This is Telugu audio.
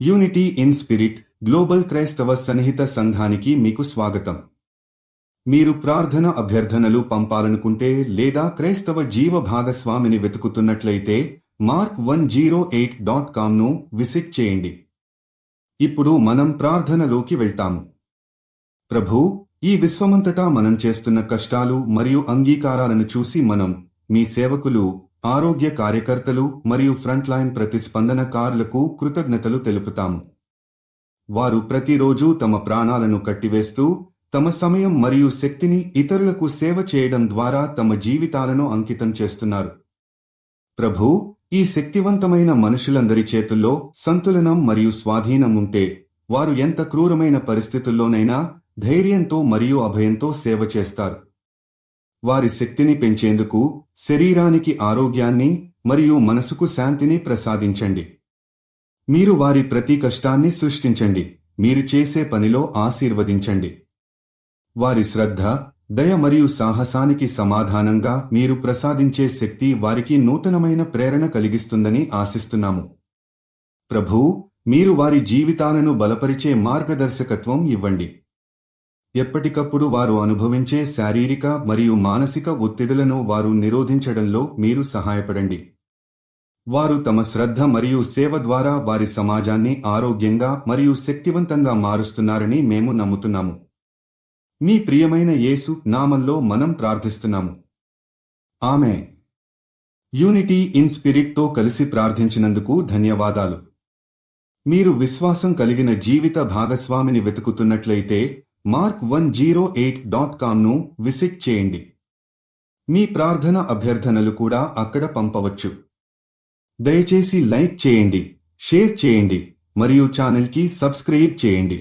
యూనిటీ ఇన్ స్పిరిట్ గ్లోబల్ క్రైస్తవ సన్నిహిత సంఘానికి మీకు స్వాగతం. మీరు ప్రార్థన అభ్యర్థనలు పంపాలనుకుంటే లేదా క్రైస్తవ జీవ భాగస్వామిని వెతుకుతున్నట్లయితే mark108.comను విజిట్ చేయండి. ఇప్పుడు మనం ప్రార్థనలోకి వెళ్తాము. ప్రభూ, ఈ విశ్వమంతటా మనం చేస్తున్న కష్టాలు మరియు అంగీకారాలను చూసి మనం మీ సేవకులు, ఆరోగ్య కార్యకర్తలు మరియు ఫ్రంట్ లైన్ ప్రతిస్పందనకారులకు కృతజ్ఞతలు తెలుపుతాము. వారు ప్రతిరోజూ తమ ప్రాణాలను కట్టివేస్తూ తమ సమయం మరియు శక్తిని ఇతరులకు సేవ చేయడం ద్వారా తమ జీవితాలను అంకితం చేస్తున్నారు. ప్రభూ, ఈ శక్తివంతమైన మనుషులందరి చేతుల్లో సంతులనం మరియు స్వాధీనం ఉంటే వారు ఎంత క్రూరమైన పరిస్థితుల్లోనైనా ధైర్యంతో మరియు అభయంతో సేవ చేస్తారు. వారి శక్తిని పెంచేందుకు శరీరానికి ఆరోగ్యాన్ని మరియు మనసుకు శాంతిని ప్రసాదించండి. మీరు వారి ప్రతి కష్టాన్ని సృష్టించండి. మీరు చేసే పనిలో ఆశీర్వదించండి. వారి శ్రద్ధ, దయ మరియు సాహసానికి సమాధానంగా మీరు ప్రసాదించే శక్తి వారికి నూతనమైన ప్రేరణ కలిగిస్తుందని ఆశిస్తున్నాము. ప్రభూ, మీరు వారి జీవితాలను బలపరిచే మార్గదర్శకత్వం ఇవ్వండి. ఎప్పటికప్పుడు వారు అనుభవించే శారీరక మరియు మానసిక ఒత్తిడులను వారు నిరోధించడంలో మీరు సహాయపడండి. వారు తమ శ్రద్ధ మరియు సేవ ద్వారా వారి సమాజాన్ని ఆరోగ్యంగా మరియు శక్తివంతంగా మారుస్తున్నారని మేము నమ్ముతున్నాము. మీ ప్రియమైన యేసు నామంలో మనం ప్రార్థిస్తున్నాము. ఆమేన్. యూనిటీ ఇన్ స్పిరిట్తో కలిసి ప్రార్థించినందుకు ధన్యవాదాలు. మీరు విశ్వాసం కలిగిన జీవిత భాగస్వామిని వెతుకుతున్నట్లయితే mark108.comను విజిట్ చేయండి. మీ ప్రార్థన అభ్యర్థనలు కూడా అక్కడ పంపవచ్చు. దయచేసి లైక్ చేయండి, షేర్ చేయండి మరియు ఛానల్కి సబ్స్క్రైబ్ చేయండి.